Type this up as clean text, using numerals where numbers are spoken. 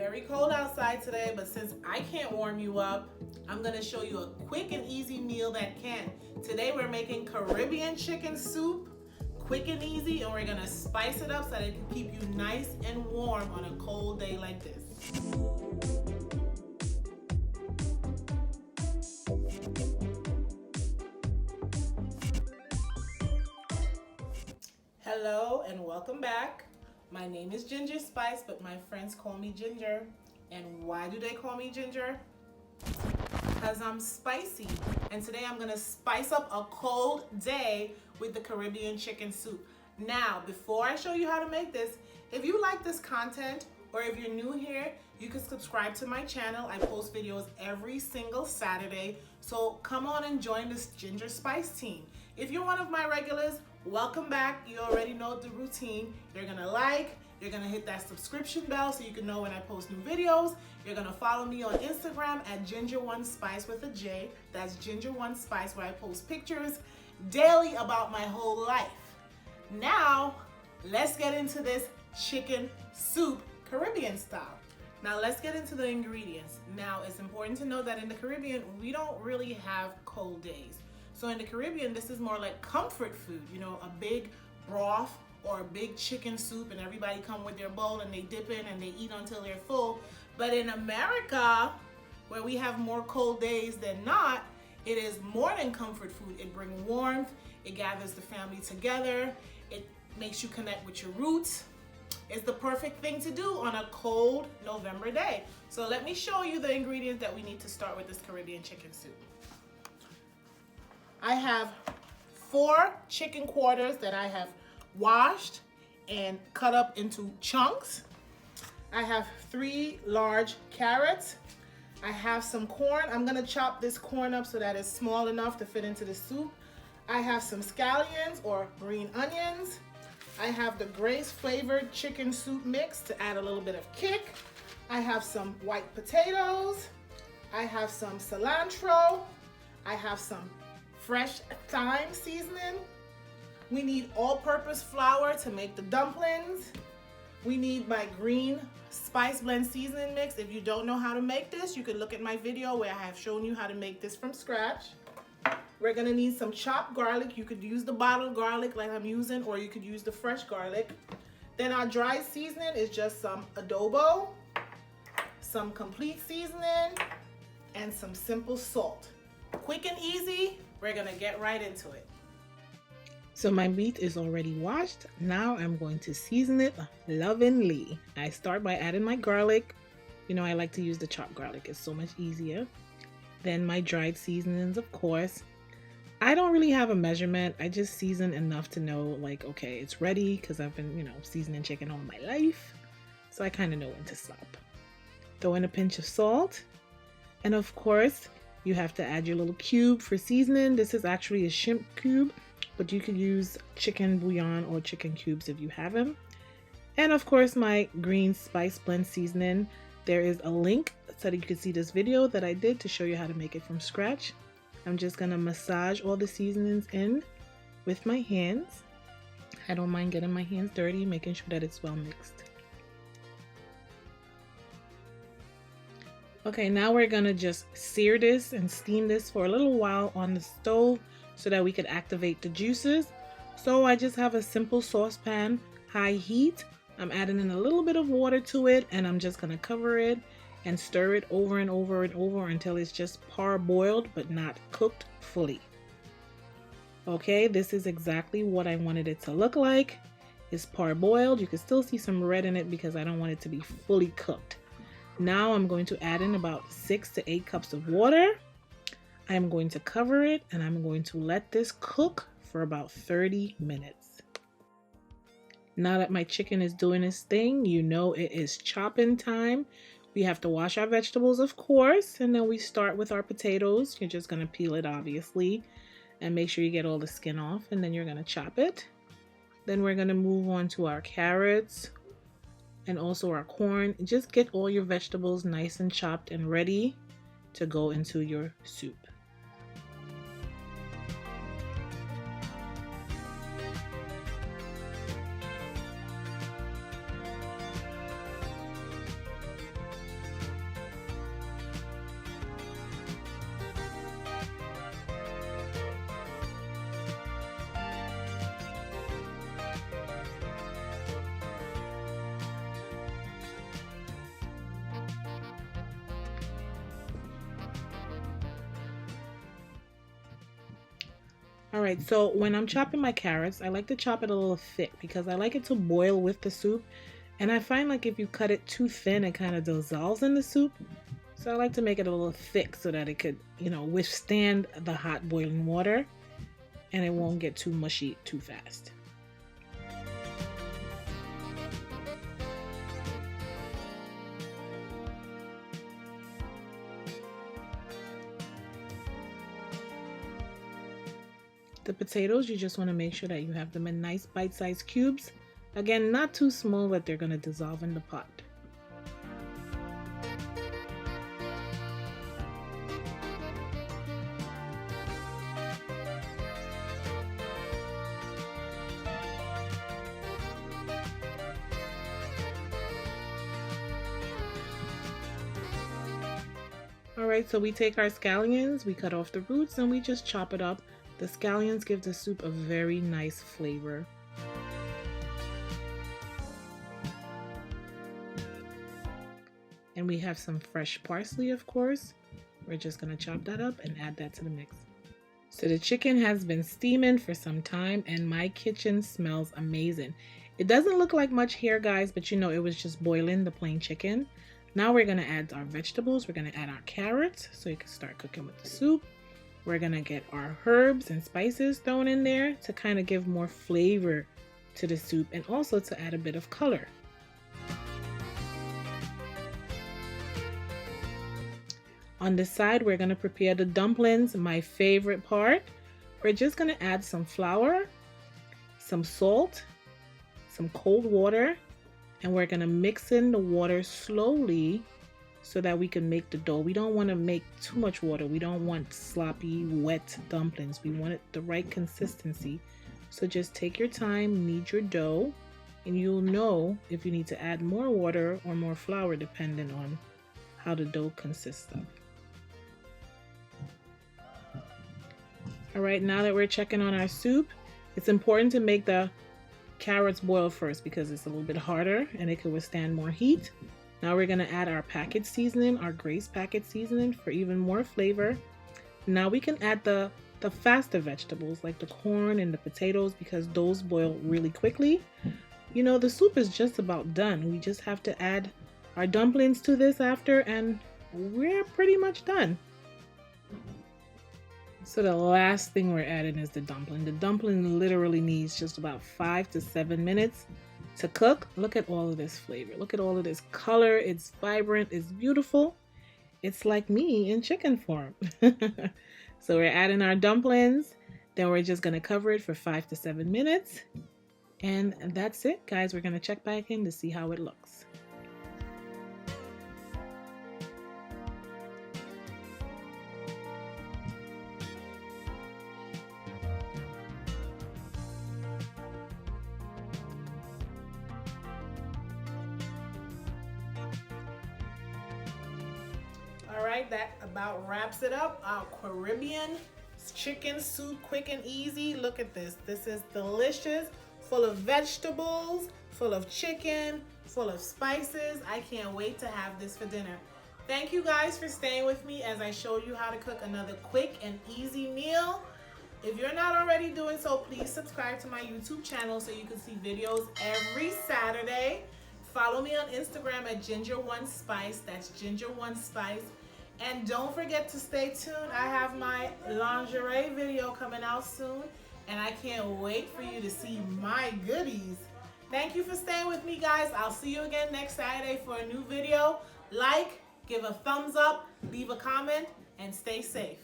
very cold outside today, but since I can't warm you up, I'm gonna show you a quick and easy meal that can. Today we're making Caribbean chicken soup, quick and easy, and we're gonna spice it up so that it can keep you nice and warm on a cold day like this. Hello and welcome back. My name is Ginger Spice, but my friends call me Ginger. And why do they call me Ginger? Because I'm spicy. And today I'm gonna spice up a cold day with the Caribbean chicken soup. Now, before I show you how to make this, if you like this content or if you're new here, you can subscribe to my channel. I post videos every single Saturday. So come on and join this Ginger Spice team. If you're one of my regulars, welcome back. You already know the routine. You're gonna like, you're gonna hit that subscription bell so you can know when I post new videos. You're gonna follow me on Instagram at Ginger1Spice with a J. That's Ginger1Spice, where I post pictures daily about my whole life. Now, let's get into this chicken soup Caribbean style. Now let's get into the ingredients. Now it's important to know that in the Caribbean, we don't really have cold days. So in the Caribbean, this is more like comfort food, you know, a big broth or a big chicken soup, and everybody come with their bowl and they dip in and they eat until they're full. But in America, where we have more cold days than not, it is more than comfort food. It brings warmth, it gathers the family together, it makes you connect with your roots. It's the perfect thing to do on a cold November day. So let me show you the ingredients that we need to start with this Caribbean chicken soup. I have 4 chicken quarters that I have washed and cut up into chunks. I have 3 large carrots. I have some corn. I'm gonna chop this corn up so that it's small enough to fit into the soup. I have some scallions or green onions. I have the Grace flavored chicken soup mix to add a little bit of kick. I have some white potatoes. I have some cilantro. I have some fresh thyme seasoning. We need all-purpose flour to make the dumplings. We need my green spice blend seasoning mix. If you don't know how to make this, you can look at my video where I have shown you how to make this from scratch. We're gonna need some chopped garlic. You could use the bottled garlic like I'm using, or you could use the fresh garlic. Then our dry seasoning is just some adobo, some complete seasoning, and some simple salt. Quick and easy, we're gonna get right into it. So my meat is already washed. Now I'm going to season it lovingly. I start by adding my garlic. You know, I like to use the chopped garlic. It's so much easier. Then my dried seasonings, of course. I don't really have a measurement. I just season enough to know, like, okay, it's ready, because I've been, you know, seasoning chicken all my life. So I kind of know when to stop. Throw in a pinch of salt. And of course, you have to add your little cube for seasoning. This is actually a shrimp cube, but you could use chicken bouillon or chicken cubes if you have them. And of course, my green spice blend seasoning. There is a link so that you can see this video that I did to show you how to make it from scratch. I'm just gonna massage all the seasonings in with my hands. I don't mind getting my hands dirty, making sure that it's well mixed. Okay, now we're gonna just sear this and steam this for a little while on the stove so that we could activate the juices. So I just have a simple saucepan, high heat. I'm adding in a little bit of water to it, and I'm just gonna cover it and stir it over and over and over until it's just parboiled but not cooked fully. Okay, this is exactly what I wanted it to look like. It's parboiled. You can still see some red in it because I don't want it to be fully cooked. Now I'm going to add in about 6 to 8 cups of water. I'm going to cover it and I'm going to let this cook for about 30 minutes. Now that my chicken is doing its thing, you know it is chopping time. We have to wash our vegetables, of course, and then we start with our potatoes. You're just gonna peel it, obviously, and make sure you get all the skin off, and then you're gonna chop it. Then we're gonna move on to our carrots and also our corn. Just get all your vegetables nice and chopped and ready to go into your soup. All right, so when I'm chopping my carrots, I like to chop it a little thick because I like it to boil with the soup. And I find like if you cut it too thin, it kind of dissolves in the soup. So I like to make it a little thick so that it could, withstand the hot boiling water and it won't get too mushy too fast. The potatoes, you just want to make sure that you have them in nice bite-sized cubes. Again, not too small that they're going to dissolve in the pot. Alright, so we take our scallions, we cut off the roots, and we just chop it up. The scallions give the soup a very nice flavor. And we have some fresh parsley, of course. We're just going to chop that up and add that to the mix. So the chicken has been steaming for some time and my kitchen smells amazing. It doesn't look like much here, guys, but it was just boiling the plain chicken. Now we're going to add our vegetables. We're going to add our carrots so you can start cooking with the soup. We're going to get our herbs and spices thrown in there to kind of give more flavor to the soup and also to add a bit of color. On the side, we're going to prepare the dumplings, my favorite part. We're just going to add some flour, some salt, some cold water, and we're going to mix in the water slowly so that we can make the dough. We don't want to make too much water. We don't want sloppy, wet dumplings. We want it the right consistency. So just take your time, knead your dough, and you'll know if you need to add more water or more flour depending on how the dough consists of. All right, now that we're checking on our soup, it's important to make the carrots boil first because it's a little bit harder and it can withstand more heat. Now we're gonna add our packet seasoning, our Grace packet seasoning for even more flavor. Now we can add the faster vegetables like the corn and the potatoes because those boil really quickly. The soup is just about done. We just have to add our dumplings to this after and we're pretty much done. So the last thing we're adding is the dumpling. The dumpling literally needs just about 5 to 7 minutes to cook. Look at all of this flavor. Look at all of this color. It's vibrant. It's beautiful. It's like me in chicken form. So we're adding our dumplings. Then we're just going to cover it for 5 to 7 minutes. And that's it, guys. We're going to check back in to see how it looks. All right, that about wraps it up. Our Caribbean chicken soup, quick and easy. Look at this. This is delicious, full of vegetables, full of chicken, full of spices. I can't wait to have this for dinner. Thank you guys for staying with me as I show you how to cook another quick and easy meal. If you're not already doing so, please subscribe to my YouTube channel so you can see videos every Saturday. Follow me on Instagram at Ginger1Spice. That's Ginger1Spice. And don't forget to stay tuned. I have my lingerie video coming out soon. And I can't wait for you to see my goodies. Thank you for staying with me, guys. I'll see you again next Saturday for a new video. Like, give a thumbs up, leave a comment, and stay safe.